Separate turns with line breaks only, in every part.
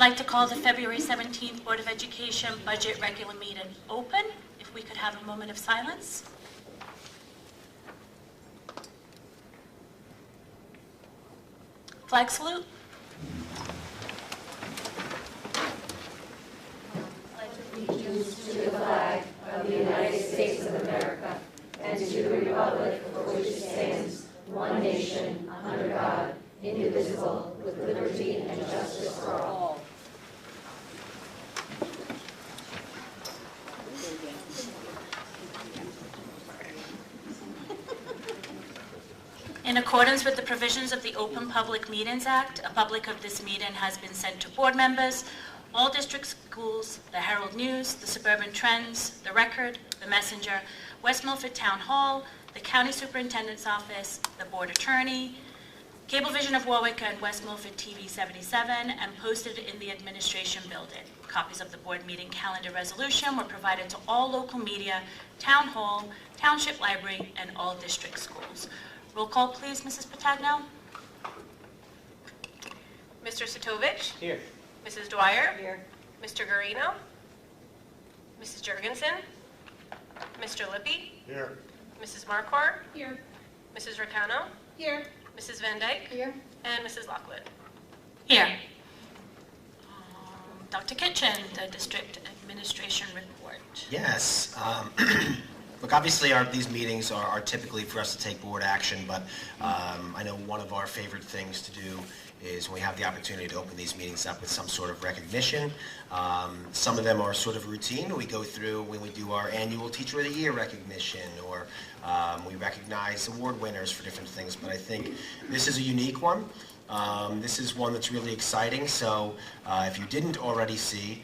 like to call the February 17th Board of Education Budget Regular Meeting open. If we could have a moment of silence. Flag salute.
Allegiance to the flag of the United States of America and to the republic for which it stands, one nation, under God, indivisible, with liberty and justice for all.
In accordance with the provisions of the Open Public Meetings Act, a public of this meeting has been sent to board members, all district schools, the Herald News, the Suburban Trends, the Record, the Messenger, West Milford Town Hall, the County Superintendent's Office, the Board Attorney, Cablevision of Warwick and West Milford TV 77, and posted in the Administration Building. Copies of the board meeting calendar resolution were provided to all local media, Town Hall, Township Library, and all district schools. Roll call, please, Mrs. Patagno.
Mr. Sitovich?
Here.
Mrs. Dwyer?
Here.
Mr. Garino? Mrs. Jurgensen? Mr. Lippy?
Here.
Mrs. Marquardt?
Here.
Mrs. Ricano?
Here.
Mrs. Van Dyke?
Here.
And Mrs. Lockwood.
Here. Dr. Kitchen, the district administration report.
Yes. Look, obviously these meetings are typically for us to take board action, but I know one of our favorite things to do is when we have the opportunity to open these meetings up with some sort of recognition. Some of them are sort of routine. We go through when we do our annual Teacher of the Year recognition, or we recognize award winners for different things, but I think this is a unique one. This is one that's really exciting, so if you didn't already see,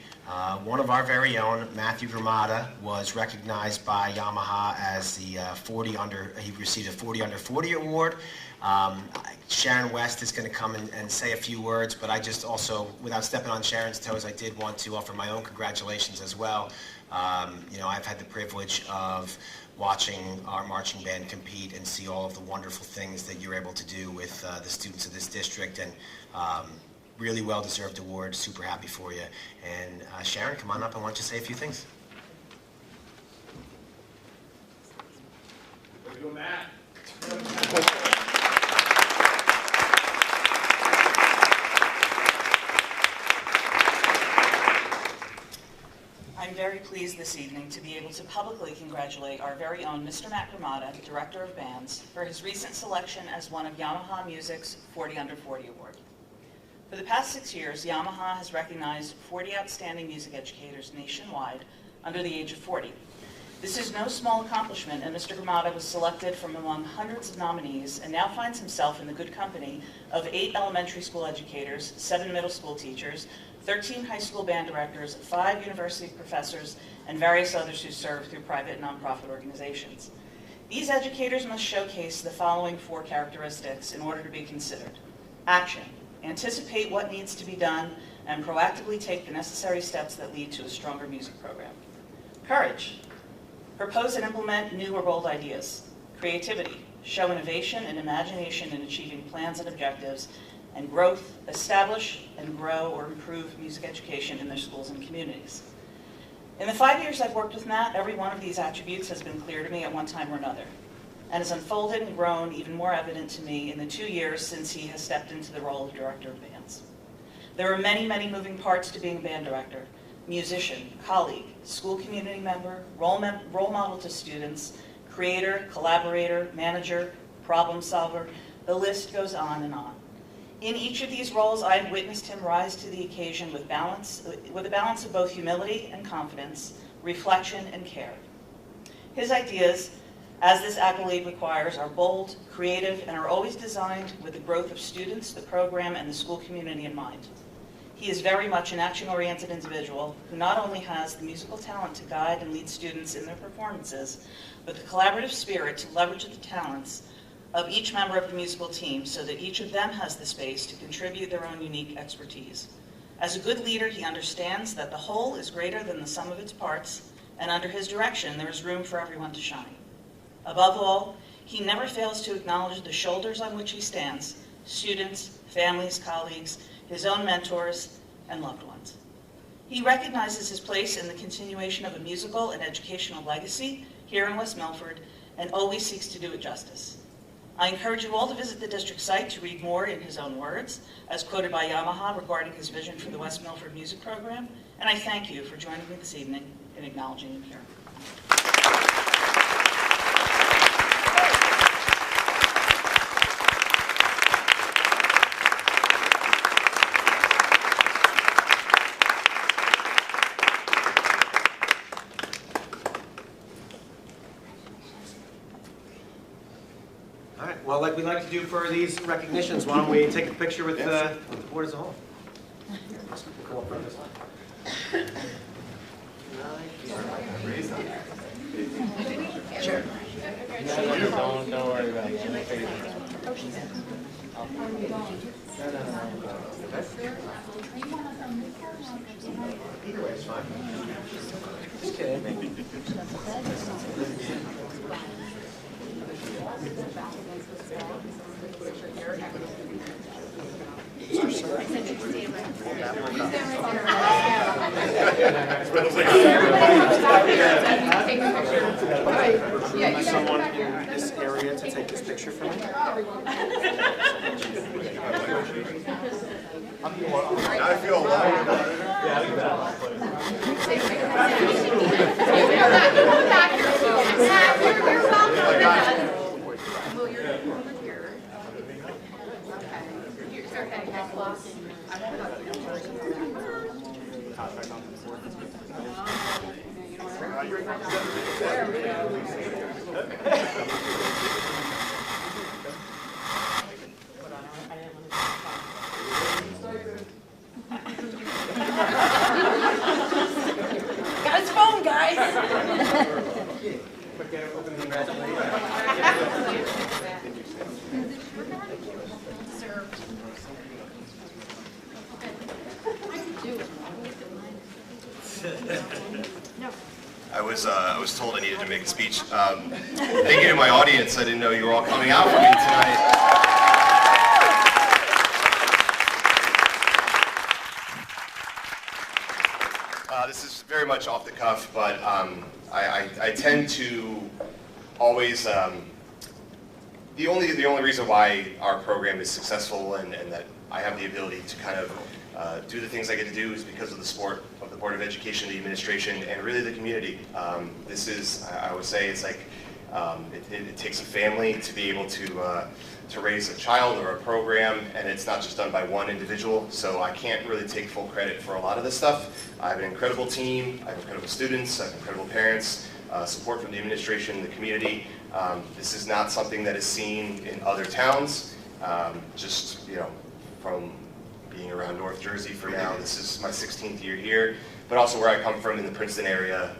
one of our very own, Matthew Gramada, was recognized by Yamaha as the he received a 40 under 40 award. Sharon West is going to come and say a few words, but I just also, without stepping on Sharon's toes, I did want to offer my own congratulations as well. You know, I've had the privilege of watching our marching band compete and see all of the wonderful things that you're able to do with the students of this district, and really well-deserved award. Super happy for you. And Sharon, come on up. I want you to say a few things.
Way to go, Matt.
I'm very pleased this evening to be able to publicly congratulate our very own Mr. Matt Gramada, Director of Bands, for his recent selection as one of Yamaha Music's 40 Under 40 Award. For the past 6 years, Yamaha has recognized 40 outstanding music educators nationwide under the age of 40. This is no small accomplishment, and Mr. Gramada was selected from among hundreds of nominees and now finds himself in the good company of 8 elementary school educators, 7 middle school teachers, 13 high school band directors, 5 university professors, and various others who serve through private and nonprofit organizations. These educators must showcase the following 4 characteristics in order to be considered. Action. Anticipate what needs to be done and proactively take the necessary steps that lead to a stronger music program. Courage. Propose and implement new or bold ideas. Creativity. Show innovation and imagination in achieving plans and objectives. And growth. Establish and grow or improve music education in their schools and communities. In the 5 years I've worked with Matt, every one of these attributes has been clear to me at one time or another, and has unfolded and grown even more evident to me in the 2 years since he has stepped into the role of Director of Bands. There are many, many moving parts to being band director: musician, colleague, school community member, role model to students, creator, collaborator, manager, problem solver. The list goes on and on. In each of these roles, I have witnessed him rise to the occasion with a balance of both humility and confidence, reflection and care. His ideas, as this accolade requires, are bold, creative, and are always designed with the growth of students, the program, and the school community in mind. He is very much an action-oriented individual who not only has the musical talent to guide and lead students in their performances, but the collaborative spirit to leverage the talents of each member of the musical team so that each of them has the space to contribute their own unique expertise. As a good leader, he understands that the whole is greater than the sum of its parts, and under his direction, there is room for everyone to shine. Above all, he never fails to acknowledge the shoulders on which he stands: students, families, colleagues, his own mentors, and loved ones. He recognizes his place in the continuation of a musical and educational legacy here in West Milford and always seeks to do it justice. I encourage you all to visit the district site to read more in his own words, as quoted by Yamaha regarding his vision for the West Milford Music Program, and I thank you for joining me this evening in acknowledging him here.
All right, well, like we like to do for these recognitions, why don't we take a picture with the board as a whole? Come up front this way. Sure.
Don't worry about it.
Either way, it's fine. Just kidding.
Someone in this area to take this picture for me?
I feel alive.
Got his phone, guys!
I was told I needed to make a speech. Thank you to my audience. I didn't know you were all coming out for me tonight. This is very much off the cuff, but I tend to always the only reason why our program is successful and that I have the ability to kind of do the things I get to do is because of the support of the Board of Education, the administration, and really the community. This is, I would say, it's like it takes a family to be able to raise a child or a program, and it's not just done by one individual, so I can't really take full credit for a lot of this stuff. I have an incredible team, I have incredible students, I have incredible parents, support from the administration and the community. This is not something that is seen in other towns, just, you know, from being around North Jersey for now. This is my 16th year here, but also where I come from in the Princeton area,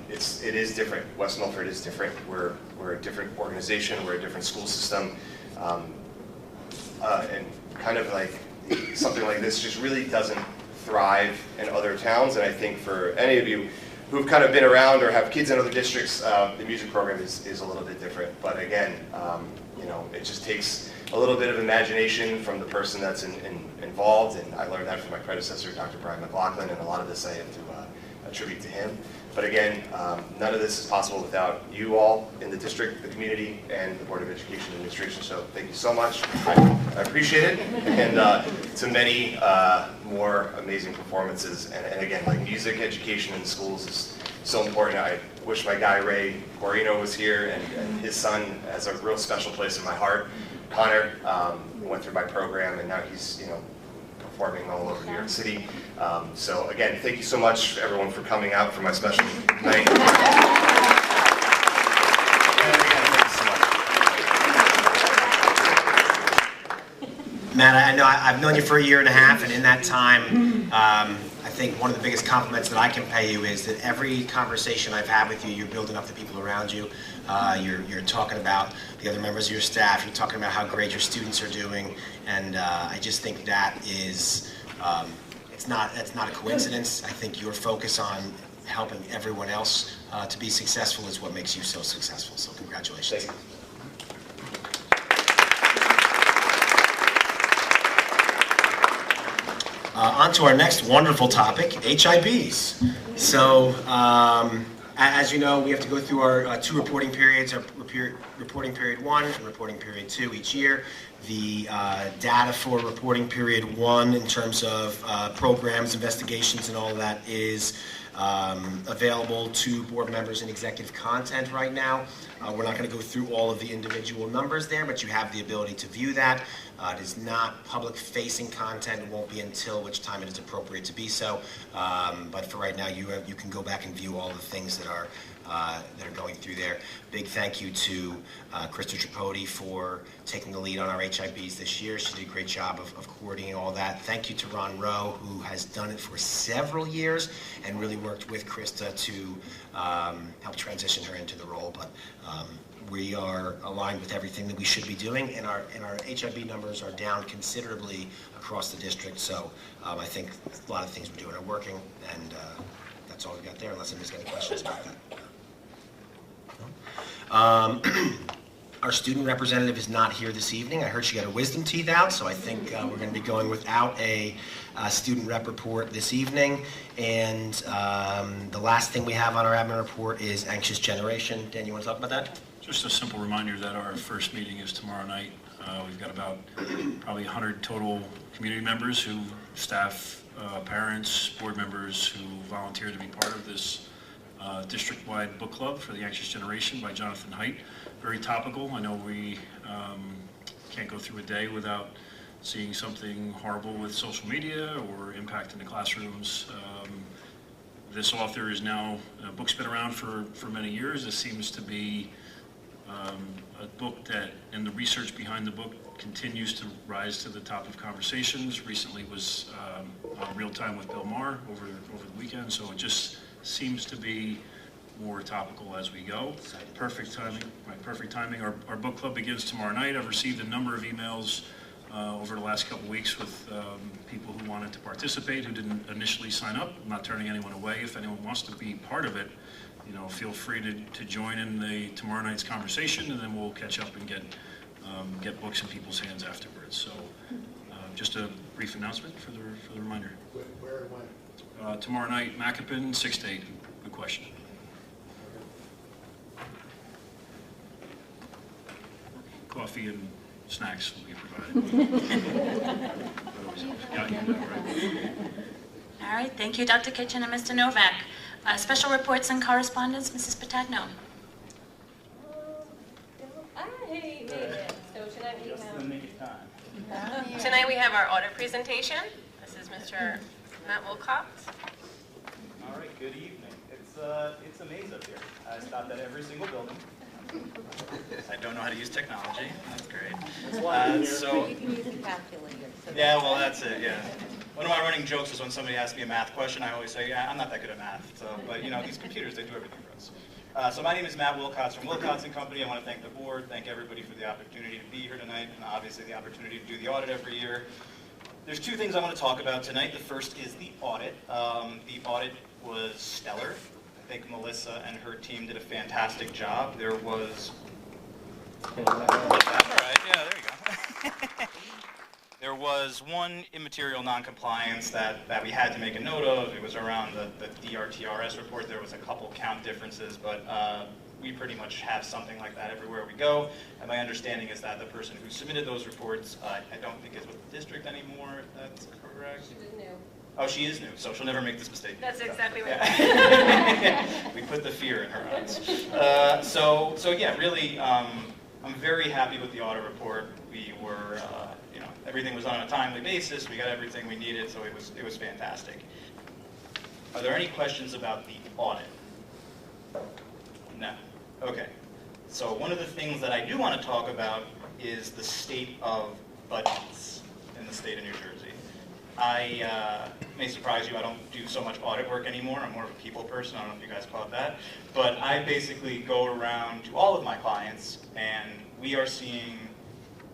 it is different. West Milford is different. We're a different organization, we're a different school system, and kind of like something like this just really doesn't thrive in other towns. And I think for any of you who've kind of been around or have kids in other districts, the music program is a little bit different. But again, you know, it just takes a little bit of imagination from the person that's involved, and I learned that from my predecessor, Dr. Brian McLaughlin, and a lot of this I have to attribute to him. But again, none of this is possible without you all in the district, the community, and the Board of Education Administration. So thank you so much. I appreciate it. And to many more amazing performances. And again, like music education in schools is so important. I wish my guy Ray Guarino was here, and his son has a real special place in my heart. Connor went through my program, and now he's, you know, performing all over New York City. So again, thank you so much everyone for coming out for my special night. And again, thank you so much.
Matt, I know I've known you for a year and a half, and in that time, I think one of the biggest compliments that I can pay you is that every conversation I've had with you, you're building up the people around you. You're talking about the other members of your staff. You're talking about how great your students are doing, and I just think that is that's not a coincidence. I think your focus on helping everyone else to be successful is what makes you so successful. So congratulations.
Thank you.
On to our next wonderful topic, HIBs. So, as you know, we have to go through our two reporting periods, our reporting period 1 and reporting period 2 each year. The data for reporting period 1 in terms of programs, investigations, and all of that is available to board members in executive content right now. We're not going to go through all of the individual numbers there, but you have the ability to view that. It is not public-facing content. It won't be until which time it is appropriate to be so. But for right now, you can go back and view all the things that are going through there. Big thank you to Krista Tripodi for taking the lead on our HIBs this year. She did a great job of coordinating all that. Thank you to Ron Rowe, who has done it for several years and really worked with Krista to help transition her into the role. But we are aligned with everything that we should be doing, and our HIB numbers are down considerably across the district. So I think a lot of things we're doing are working, and that's all we got there, unless anybody's got any questions about that. Our student representative is not here this evening. I heard she got her wisdom teeth out, so I think we're going to be going without a student rep report this evening. And the last thing we have on our admin report is Anxious Generation. Dan, you want to talk about that?
Just a simple reminder that our first meeting is tomorrow night. We've got about probably 100 total community members who, staff, parents, board members who volunteer to be part of this district-wide book club for the Anxious Generation by Jonathan Haidt. Very topical. I know we can't go through a day without seeing something horrible with social media or impact in the classrooms. This author is now, a book's been around for many years. This seems to be a book that, and the research behind the book continues to rise to the top of conversations. Recently was on Real Time with Bill Maher over the weekend, so it just seems to be more topical as we go. Perfect timing, right, perfect timing. Our book club begins tomorrow night. I've received a number of emails over the last couple weeks with people who wanted to participate, who didn't initially sign up. I'm not turning anyone away. If anyone wants to be part of it, you know, feel free to join in the tomorrow night's conversation, and then we'll catch up and get books in people's hands afterwards. So just a brief announcement for the reminder.
Where and when?
Tomorrow night, Macapin, 6 to 8. Good question. Coffee and snacks will be provided.
All right, thank you, Dr. Kitchen and Mr. Novak. Special reports and correspondence, Mrs. Patagno.
Tonight we have our audit presentation. This is Mr. Matt Wilcox.
All right, good evening. It's a maze up here. I stopped at every single building. I don't know how to use technology. That's great. So
You can use a calculator. So
yeah, well, that's it. Yeah. One of my running jokes is when somebody asks me a math question, I always say, "Yeah, I'm not that good at math." So, but you know, these computers, they do everything for us. So my name is Matt Wilcox from Wilcox & Company. I want to thank the board, thank everybody for the opportunity to be here tonight, and obviously the opportunity to do the audit every year. There's two things I want to talk about tonight. The first is the audit. The audit was stellar. I think Melissa and her team did a fantastic job. There was... All right, yeah, there you go. There was one immaterial non-compliance that we had to make a note of. It was around the DRTRS report. There was a couple count differences, but we pretty much have something like that everywhere we go. And my understanding is that the person who submitted those reports, I don't think is with the district anymore, if that's correct.
She was new.
Oh, she is new, so she'll never make this mistake.
That's exactly right.
Yeah. We put the fear in her eyes. So yeah, really, I'm very happy with the audit report. We were, everything was on a timely basis. We got everything we needed, so it was fantastic. Are there any questions about the audit? No. Okay. So one of the things that I do want to talk about is the state of budgets in the state of New Jersey. I may surprise you, I don't do so much audit work anymore. I'm more of a people person. I don't know if you guys caught that. But I basically go around to all of my clients, and we are seeing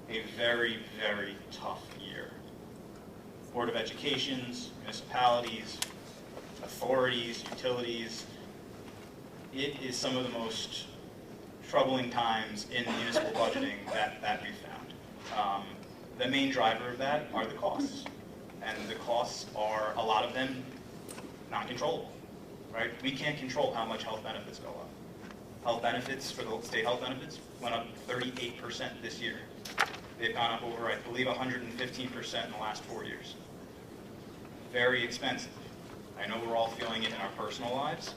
a very, very tough year. Board of Educations, municipalities, authorities, utilities. It is some of the most troubling times in municipal budgeting that we've found. The main driver of that are the costs. and the costs are, a lot of them, not controllable, right? We can't control how much health benefits go up. Health benefits, for the state health benefits, went up 38% this year. They've gone up over, I believe, 115% in the last 4 years. Very expensive. I know we're all feeling it in our personal lives.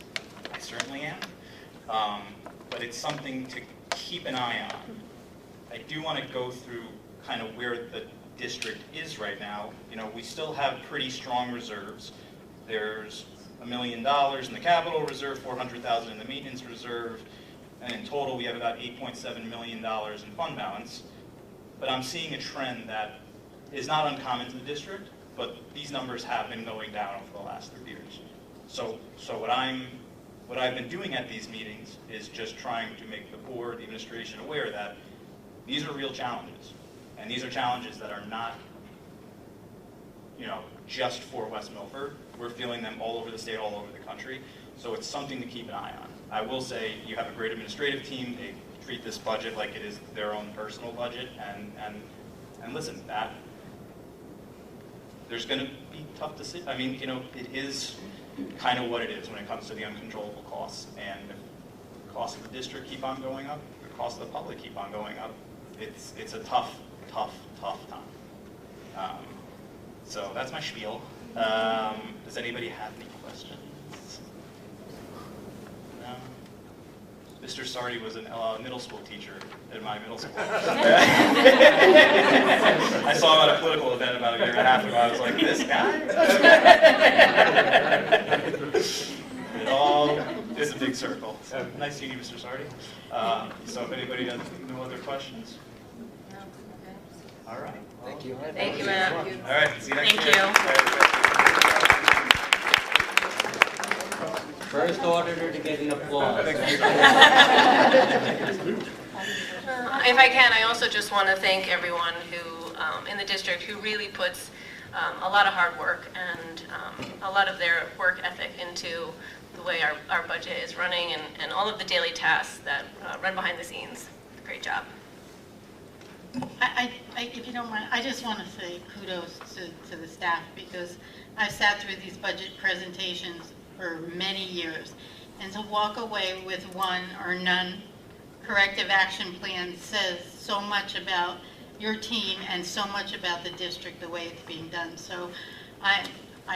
I certainly am. But it's something to keep an eye on. I do want to go through kind of where the district is right now. You know, we still have pretty strong reserves. There's $1 million in the capital reserve, $400,000 in the maintenance reserve, and in total we have about $8.7 million in fund balance. But I'm seeing a trend that is not uncommon to the district, but these numbers have been going down over the last 3 years. So what I've been doing at these meetings is just trying to make the board, the administration aware that these are real challenges. And these are challenges that are not, you know, just for West Milford. We're feeling them all over the state, all over the country. So it's something to keep an eye on. I will say you have a great administrative team. They treat this budget like it is their own personal budget. And listen, that there's going to be tough decisions. I mean, you know, it is kind of what it is when it comes to the uncontrollable costs. And if the costs of the district keep on going up, the costs of the public keep on going up, it's a tough time. So that's my spiel. Does anybody have any questions? No? Mr. Sardi was a middle school teacher at my middle school. I saw him at a political event about a year and a half ago. I was like, this guy? It all is a big circle. So nice seeing you, Mr. Sardi. So if anybody has no other questions? All right.
Thank you.
Thank you, Matt.
All right, see you next
Thank
year.
you.
First auditor to get an applause.
If I can, I also just want to thank everyone who, in the district, who really puts a lot of hard work and a lot of their work ethic into the way our budget is running and all of the daily tasks that run behind the scenes. Great job.
If you don't mind, I just want to say kudos to the staff because I've sat through these budget presentations for many years, and to walk away with one or none corrective action plan says so much about your team and so much about the district, the way it's being done. So I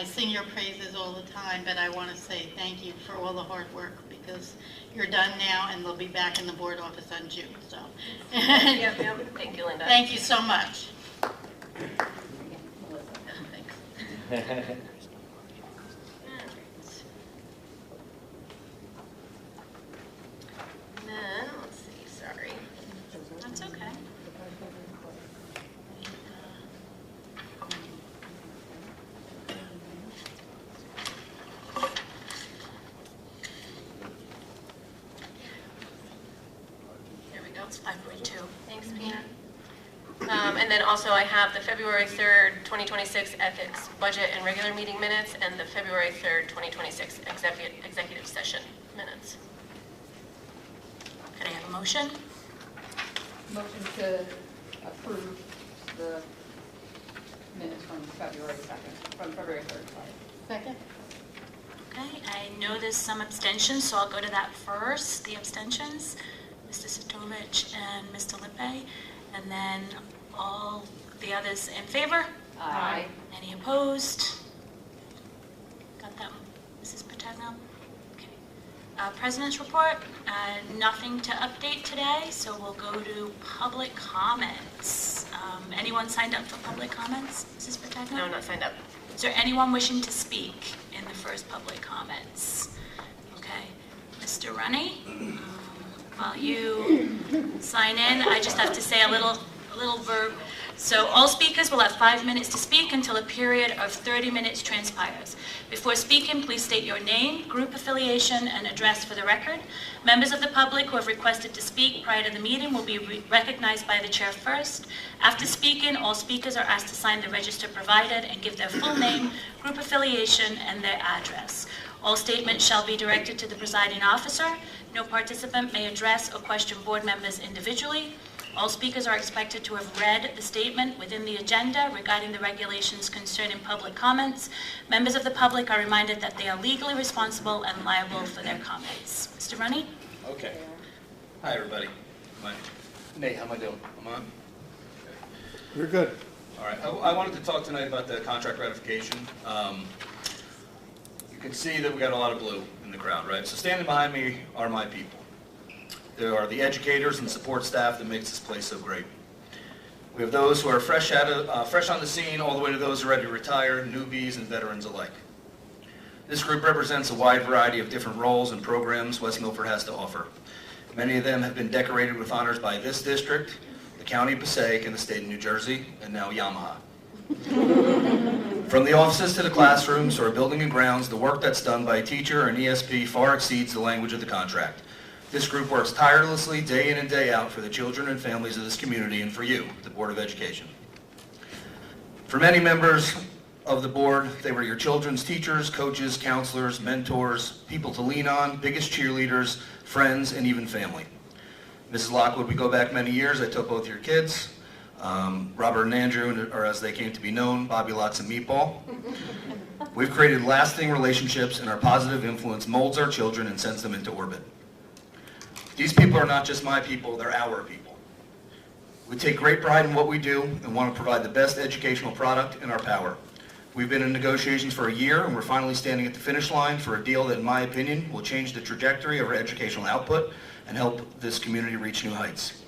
sing your praises all the time, but I want to say thank you for all the hard work because you're done now and they'll be back in the board office on June. So
Yep. Thank you, Linda.
thank you so much. Thanks.
Then, let's see, sorry.
That's okay.
There we go.
It's 5:42.
Thanks, Pina. And then also I have the February 3rd, 2026 ethics budget and regular meeting minutes and the February 3rd, 2026 executive session minutes.
Could I have a motion?
Motion to approve the minutes from February 2nd, from February 3rd, sorry.
Second.
Okay, I know there's some abstentions, so I'll go to that first, the abstentions. Mr. Sitovich and Mr. Lippe, and then all the others in favor?
Aye.
Any opposed? Got that, Mrs. Paterno? Okay. President's report, nothing to update today, so we'll go to public comments. Anyone signed up for public comments, Mrs. Paterno?
No, not signed up.
Is there anyone wishing to speak in the first public comments? Okay. Mr. Runny, while you sign in, I just have to say a little verb. So all speakers will have 5 minutes to speak until a period of 30 minutes transpires. Before speaking, please state your name, group affiliation, and address for the record. Members of the public who have requested to speak prior to the meeting will be recognized by the chair first. After speaking, all speakers are asked to sign the register provided and give their full name, group affiliation, and their address. All statements shall be directed to the presiding officer. No participant may address or question board members individually. All speakers are expected to have read the statement within the agenda regarding the regulations concerning public comments. Members of the public are reminded that they are legally responsible and liable for their comments. Mr. Runny?
Okay. Hi, everybody. Nate, how am I doing? I'm on?
You're good.
All right. I wanted to talk tonight about the contract ratification. You can see that we got a lot of blue in the crowd, right? So standing behind me are my people. There are the educators and support staff that makes this place so great. We have those who are fresh on the scene, all the way to those who are ready to retire, newbies and veterans alike. This group represents a wide variety of different roles and programs West Milford has to offer. Many of them have been decorated with honors by this district, the County of Passaic, and the state of New Jersey, and now Yamaha. From the offices to the classrooms or building and grounds, the work that's done by a teacher or an ESP far exceeds the language of the contract. This group works tirelessly day in and day out for the children and families of this community and for you, the Board of Education. For many members of the board, they were your children's teachers, coaches, counselors, mentors, people to lean on, biggest cheerleaders, friends, and even family. Mrs. Lockwood, we go back many years. I took both your kids, Robert and Andrew, or as they came to be known, Bobby Lots and Meatball. We've created lasting relationships, and our positive influence molds our children and sends them into orbit. These people are not just my people, they're our people. We take great pride in what we do and want to provide the best educational product in our power. We've been in negotiations for a year, and we're finally standing at the finish line for a deal that, in my opinion, will change the trajectory of our educational output and help this community reach new heights.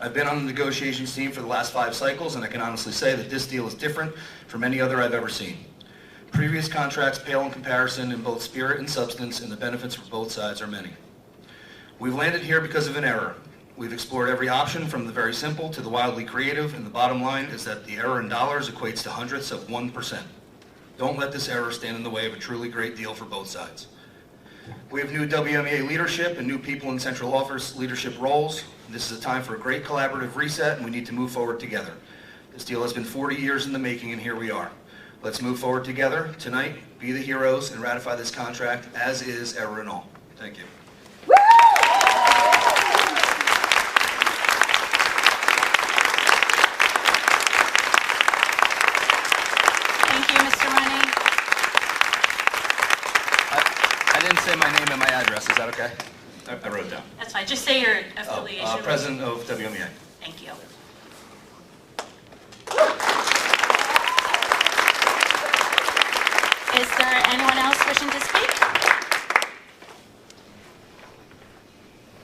I've been on the negotiations team for the last 5 cycles, and I can honestly say that this deal is different from any other I've ever seen. Previous contracts pale in comparison in both spirit and substance, and the benefits for both sides are many. We've landed here because of an error. We've explored every option from the very simple to the wildly creative, and the bottom line is that the error in dollars equates to hundredths of 1%. Don't let this error stand in the way of a truly great deal for both sides. We have new WMEA leadership and new people in central office leadership roles. This is a time for a great collaborative reset, and we need to move forward together. This deal has been 40 years in the making, and here we are. Let's move forward together tonight, be the heroes, and ratify this contract as is, error and all. Thank you.
Thank you, Mr. Runny.
I didn't say my name and my address. Is that okay? I wrote it down.
That's fine. Just say your affiliation.
President of WMEA.
Thank you. Is there anyone else wishing to speak?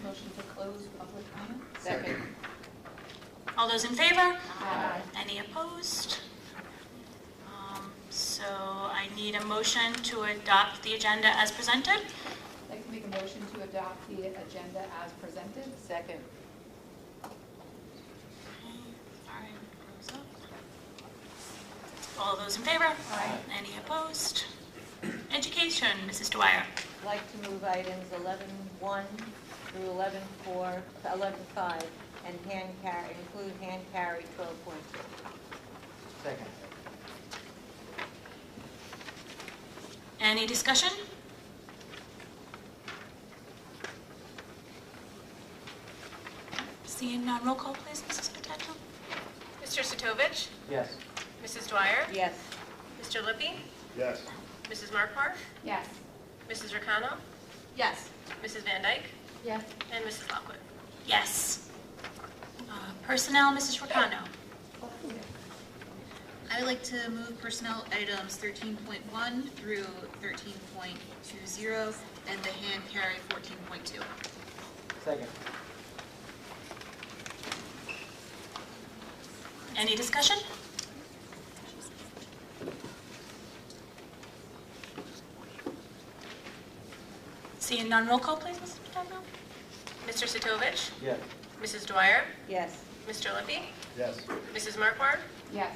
Motion to close public comment? Second.
All those in favor?
Aye.
Any opposed? So I need a motion to adopt the agenda as presented.
I'd like to make a motion to adopt the agenda as presented. Second.
All those in favor?
Aye.
Any opposed? Education, Mrs. Dwyer.
I'd like to move items 11.1 through 11.4, 11.5, and include hand carry 12.2.
Second.
Any discussion? Seeing none, roll call please, Mrs. Potato.
Mr. Sotovich?
Yes.
Mrs. Dwyer?
Yes.
Mr. Lippy?
Yes.
Mrs. Markwart?
Yes.
Mrs. Ricano?
Yes.
Mrs. Van Dyke?
Yes.
And Mrs. Lockwood?
Yes. Personnel, Mrs. Ricano.
I would like to move personnel items 13.1 through 13.20 and the hand carry 14.2.
Second.
Any discussion? Seeing none, roll call please, Mrs. Potato.
Mr. Sotovich?
Yes.
Mrs. Dwyer?
Yes.
Mr. Lippy?
Yes.
Mrs. Markwart?
Yes.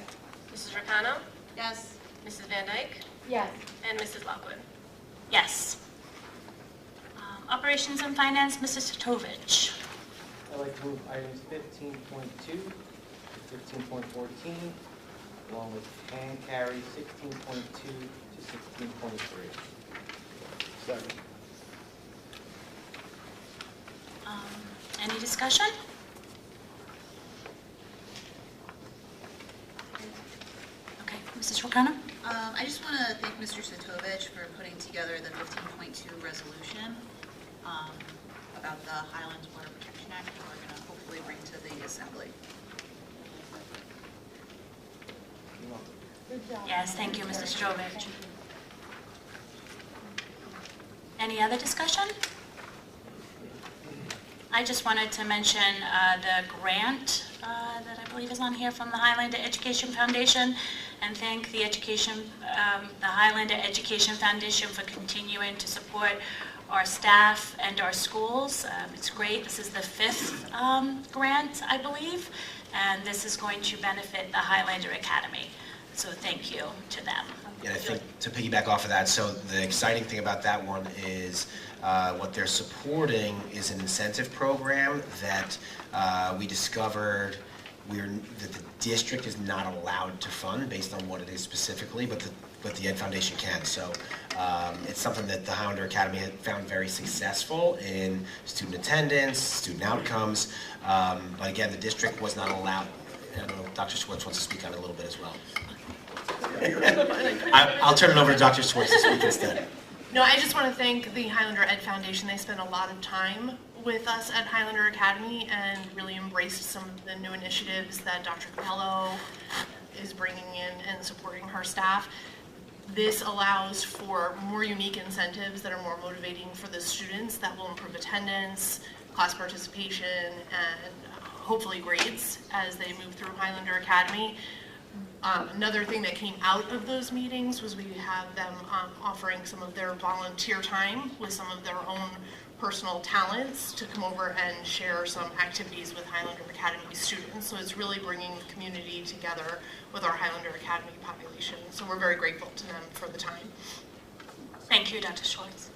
Mrs. Ricano?
Yes.
Mrs. Van Dyke?
Yes.
And Mrs. Lockwood?
Yes. Operations and Finance, Mrs. Sotovich.
I'd like to move items 15.2 to 15.14, along with hand carry 16.2 to 16.3.
Second.
Any discussion? Ms. Rocano?
I just want to thank Mr. Sitovich for putting together the 15.2 resolution about the Highlands Water Protection Act that we're going to hopefully bring to the Assembly.
Yes, thank you, Mr. Strovich. Any other discussion? I just wanted to mention the grant that I believe is on here from the Highlander Education Foundation, and thank the Highlander Education Foundation for continuing to support our staff and our schools. It's great. This is the 5th grant, I believe, and this is going to benefit the Highlander Academy. So thank you to them.
Yeah, I think to piggyback off of that, so the exciting thing about that one is what they're supporting is an incentive program that we discovered that the district is not allowed to fund based on what it is specifically, but the Ed Foundation can. So it's something that the Highlander Academy had found very successful in student attendance, student outcomes, but again, the district was not allowed. I know Dr. Schwartz wants to speak on it a little bit as well. I'll turn it over to Dr. Schwartz to speak instead.
No, I just want to thank the Highlander Ed Foundation. They spent a lot of time with us at Highlander Academy and really embraced some of the new initiatives that Dr. Capello is bringing in and supporting her staff. This allows for more unique incentives that are more motivating for the students that will improve attendance, class participation, and hopefully grades as they move through Highlander Academy. Another thing that came out of those meetings was we have them offering some of their volunteer time with some of their own personal talents to come over and share some activities with Highlander Academy students. So it's really bringing the community together with our Highlander Academy population. So we're very grateful to them for the time.
Thank you, Dr. Schwartz.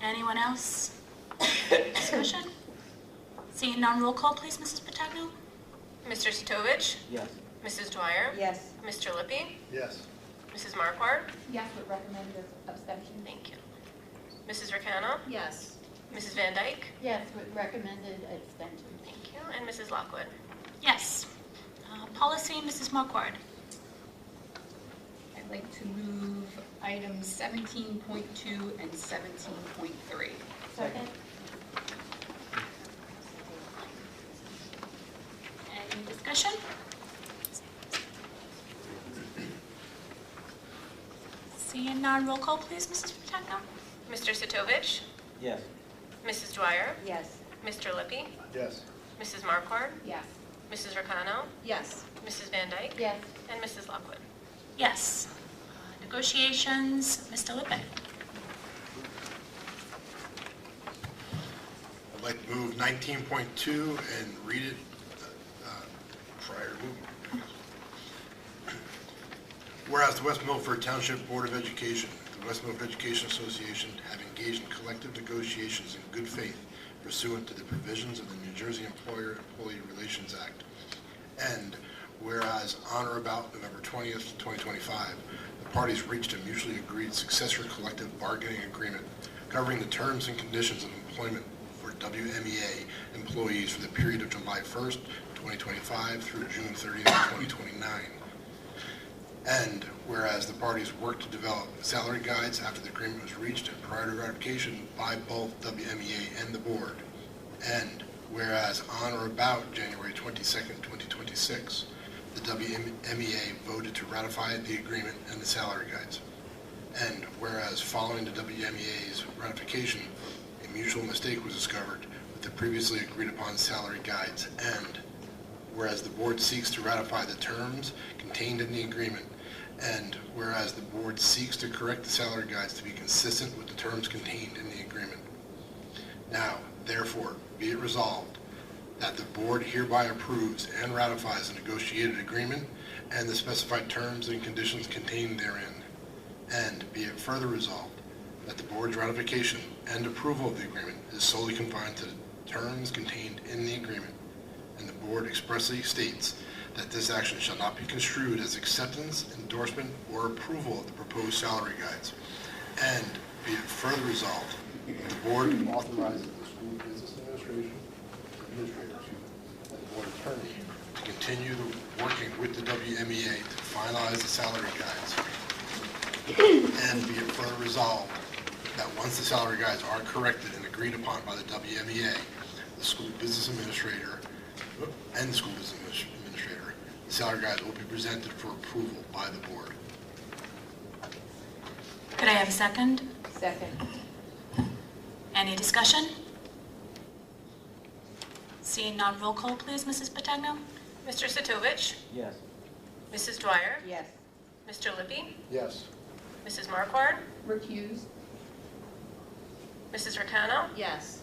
Anyone else? Discussion? Seeing none, roll call, please, Mrs. Patagno.
Mr. Sitovich?
Yes.
Mrs. Dwyer?
Yes.
Mr. Lippy?
Yes.
Mrs. Marquardt?
Yes, with recommended abstention.
Thank you. Mrs. Ricano?
Yes.
Mrs. Van Dyke?
Yes, with recommended extension.
Thank you. And Mrs. Lockwood?
Yes. Policy, Mrs. Marquardt.
I'd like to move items 17.2 and 17.3.
Second?
Any discussion? Seeing none, roll call, please, Mrs. Patagno.
Mr. Sitovich?
Yes.
Mrs. Dwyer?
Yes.
Mr. Lippy?
Yes.
Mrs. Marquardt?
Yes.
Mrs. Ricano?
Yes.
Mrs. Van Dyke?
Yes.
And Mrs. Lockwood?
Yes. Negotiations, Mr. Lippy.
I'd like to move 19.2 and read it prior to moving. Whereas the West Milford Township Board of Education, the West Milford Education Association have engaged in collective negotiations in good faith pursuant to the provisions of the New Jersey Employer-Employee Relations Act. And whereas on or about November 20th, 2025, the parties reached a mutually agreed successor collective bargaining agreement covering the terms and conditions of employment for WMEA employees for the period of July 1st, 2025 through June 30th, 2029. And whereas the parties worked to develop salary guides after the agreement was reached and prior to ratification by both WMEA and the board. And whereas on or about January 22nd, 2026, the WMEA voted to ratify the agreement and the salary guides. And whereas following the WMEA's ratification, a mutual mistake was discovered with the previously agreed upon salary guides. And whereas the board seeks to ratify the terms contained in the agreement, and whereas the board seeks to correct the salary guides to be consistent with the terms contained in the agreement. Now, therefore, be it resolved that the board hereby approves and ratifies the negotiated agreement and the specified terms and conditions contained therein. And be it further resolved that the board's ratification and approval of the agreement is solely confined to the terms contained in the agreement, and the board expressly states that this action shall not be construed as acceptance, endorsement, or approval of the proposed salary guides. And be it further resolved, the board authorizes the school business administrator and the board attorney to continue working with the WMEA to finalize the salary guides. And be it further resolved that once the salary guides are corrected and agreed upon by the WMEA, the school business administrator and the school business administrator, the salary guides will be presented for approval by the board.
Could I have a second?
Second.
Any discussion? Seeing none, roll call, please, Mrs. Patagno.
Mr. Setovich.
Yes.
Mrs. Dwyer.
Yes.
Mr. Lippy.
Yes.
Mrs. Marquardt.
Recuse.
Mrs. Ricano.
Yes.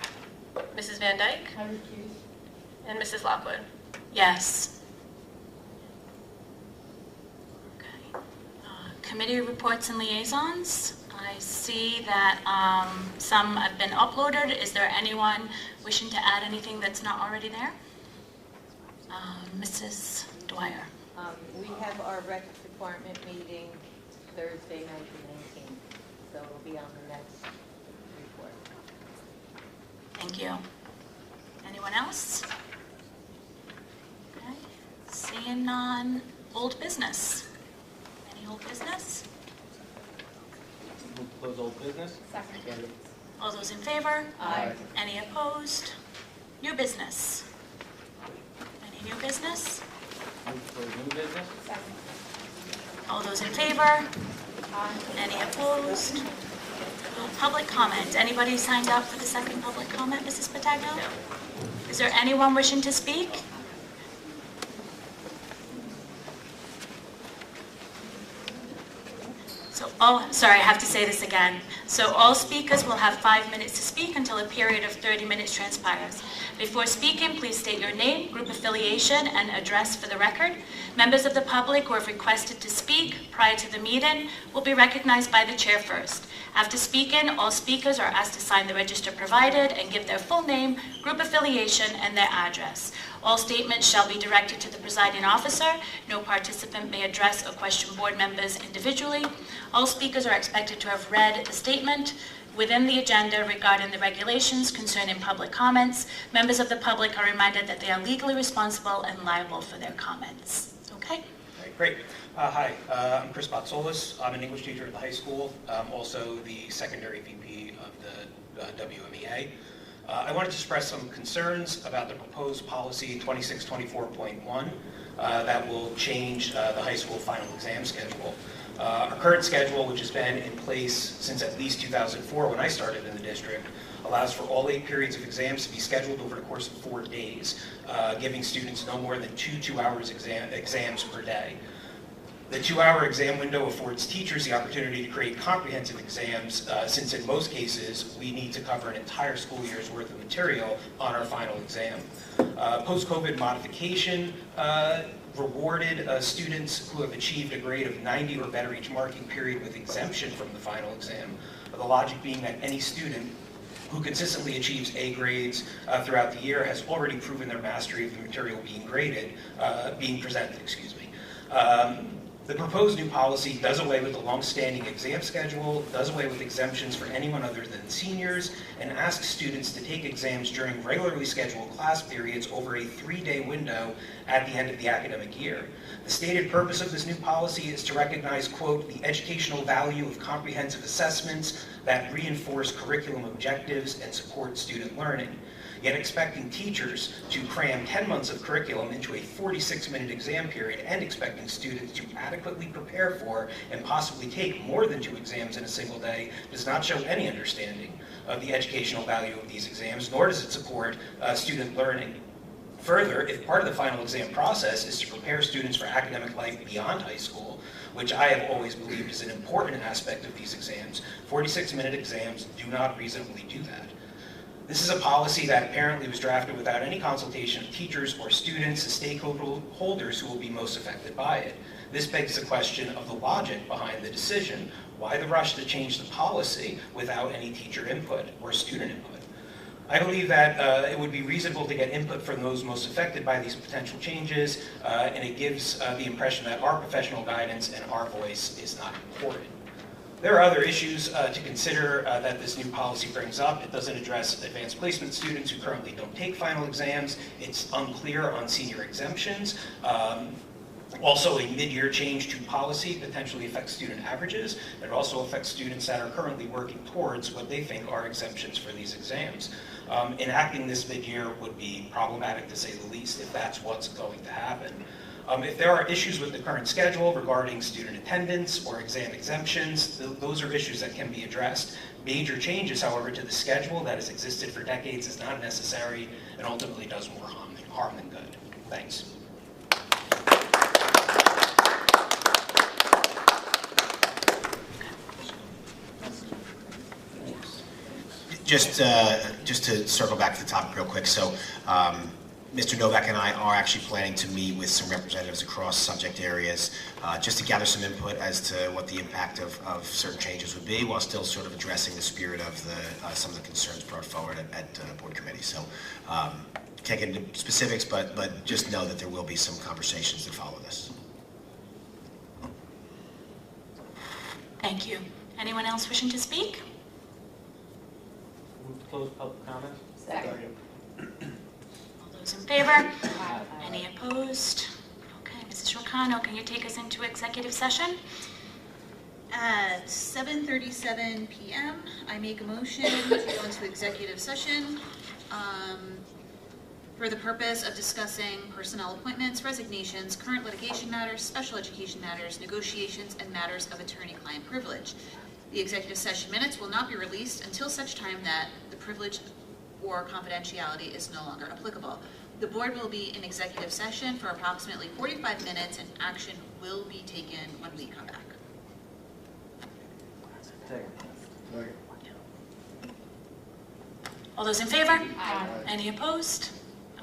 Mrs. Van Dyke.
I recuse.
And Mrs. Lockwood.
Yes. Okay. Committee reports and liaisons. I see that some have been uploaded. Is there anyone wishing to add anything that's not already there? Mrs. Dwyer.
We have our rec department meeting Thursday night, the 19th, so it'll be on the next report.
Thank you. Anyone else? Okay. Seeing none, old business. Any old business?
Move to close old business.
Second.
All those in favor?
Aye.
Any opposed? New business. Any new business?
Move to close new business.
Second.
All those in favor?
Aye.
Any opposed? Public comment. Anybody signed up for the second public comment, Mrs. Patagno?
No.
Is there anyone wishing to speak? Sorry, I have to say this again. So all speakers will have 5 minutes to speak until a period of 30 minutes transpires. Before speaking, please state your name, group affiliation, and address for the record. Members of the public who have requested to speak prior to the meeting will be recognized by the chair first. After speaking, all speakers are asked to sign the register provided and give their full name, group affiliation, and their address. All statements shall be directed to the presiding officer. No participant may address or question board members individually. All speakers are expected to have read the statement within the agenda regarding the regulations concerning public comments. Members of the public are reminded that they are legally responsible and liable for their comments. Okay?
Great. Hi, I'm Chris Botsolis. I'm an English teacher at the high school. I'm also the secondary VP of the WMEA. I wanted to express some concerns about the proposed policy 2624.1 that will change the high school final exam schedule. Our current schedule, which has been in place since at least 2004 when I started in the district, allows for all 8 periods of exams to be scheduled over the course of 4 days, giving students no more than 2 two-hour exams per day. The 2-hour exam window affords teachers the opportunity to create comprehensive exams, since in most cases we need to cover an entire school year's worth of material on our final exam. Post-COVID modification rewarded students who have achieved a grade of 90 or better each marking period with exemption from the final exam. The logic being that any student who consistently achieves A grades throughout the year has already proven their mastery of the material being presented. The proposed new policy does away with the long-standing exam schedule, does away with exemptions for anyone other than seniors, and asks students to take exams during regularly scheduled class periods over a 3-day window at the end of the academic year. The stated purpose of this new policy is to recognize, quote, the educational value of comprehensive assessments that reinforce curriculum objectives and support student learning. Yet expecting teachers to cram 10 months of curriculum into a 46-minute exam period and expecting students to adequately prepare for and possibly take more than 2 exams in a single day does not show any understanding of the educational value of these exams, nor does it support student learning. Further, if part of the final exam process is to prepare students for academic life beyond high school, which I have always believed is an important aspect of these exams, 46-minute exams do not reasonably do that. This is a policy that apparently was drafted without any consultation of teachers or students, the stakeholders who will be most affected by it. This begs the question of the logic behind the decision. Why the rush to change the policy without any teacher input or student input? I believe that it would be reasonable to get input from those most affected by these potential changes, and it gives the impression that our professional guidance and our voice is not important. There are other issues to consider that this new policy brings up. It doesn't address advanced placement students who currently don't take final exams. It's unclear on senior exemptions. Also, a mid-year change to policy potentially affects student averages. It also affects students that are currently working towards what they think are exemptions for these exams. Enacting this mid-year would be problematic, to say the least, if that's what's going to happen. If there are issues with the current schedule regarding student attendance or exam exemptions, those are issues that can be addressed. Major changes, however, to the schedule that has existed for decades is not necessary and ultimately does more harm than good. Thanks.
Just to circle back to the topic real quick, so Mr. Novak and I are actually planning to meet with some representatives across subject areas just to gather some input as to what the impact of certain changes would be, while still sort of addressing the spirit of some of the concerns brought forward at board committee. So can't get into specifics, but just know that there will be some conversations that follow this.
Thank you. Anyone else wishing to speak?
Move to close public comment.
Second.
All those in favor? Any opposed? Okay, Mrs. Rocano, can you take us into executive session?
At 7:37 p.m., I make a motion to go into executive session for the purpose of discussing personnel appointments, resignations, current litigation matters, special education matters, negotiations, and matters of attorney-client privilege. The executive session minutes will not be released until such time that the privilege or confidentiality is no longer applicable. The board will be in executive session for approximately 45 minutes and action will be taken when we come back.
Second.
All those in favor? Aye. Any opposed?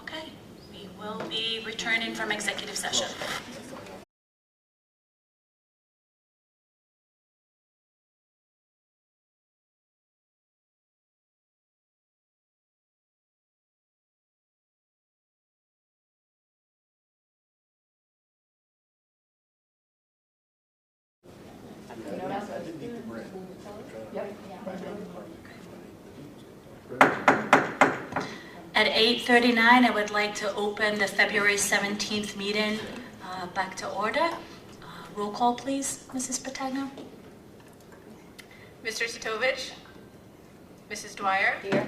Okay, we will be returning from executive session. At 8:39, I would like to open the February 17th meeting back to order. Roll call, please, Mrs. Patagno.
Mr. Sitovich? Mrs. Dwyer?
Here.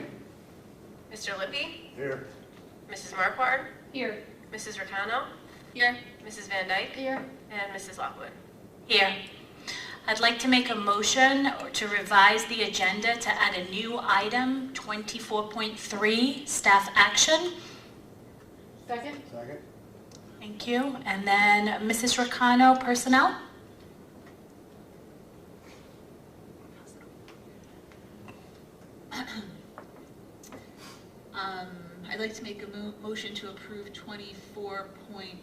Mr. Lippy?
Here.
Mrs. Marquardt?
Here.
Mrs. Ricano? Here. Mrs. Van Dyke?
Here.
And Mrs. Lockwood?
Here. I'd like to make a motion to revise the agenda to add a new item, 24.3, staff action.
Second.
Second.
Thank you. And then Mrs. Ricano, personnel.
I'd like to make a motion to approve 24.3.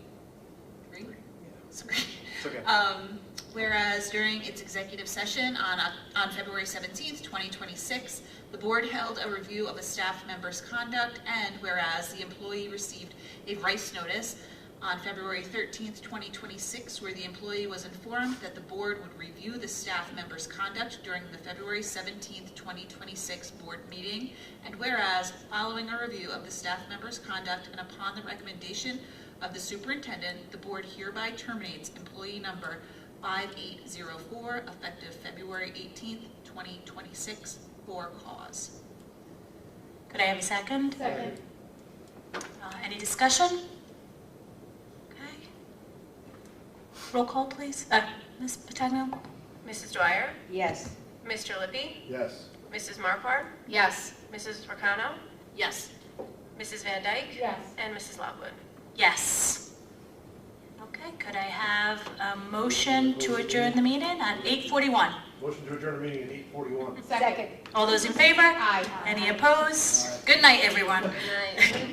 Sorry.
It's okay.
Whereas during its executive session on February 17th, 2026, the board held a review of a staff member's conduct, and whereas the employee received a Rice notice on February 13th, 2026, where the employee was informed that the board would review the staff member's conduct during the February 17th, 2026 board meeting, and whereas following a review of the staff member's conduct and upon the recommendation of the superintendent, the board hereby terminates employee number 5804 effective February 18th, 2026 for cause.
Could I have a second?
Second.
Any discussion? Okay. Roll call, please. Ms. Patagno?
Mrs. Dwyer?
Yes.
Mr. Lippy?
Yes.
Mrs. Marquardt?
Yes.
Mrs. Ricano?
Yes.
Mrs. Van Dyke?
Yes.
And Mrs. Lockwood?
Yes. Okay, could I have a motion to adjourn the meeting at 8:41?
Motion to adjourn the meeting at 8:41.
Second.
All those in favor?
Aye.
Any opposed? Good night, everyone.
Good night.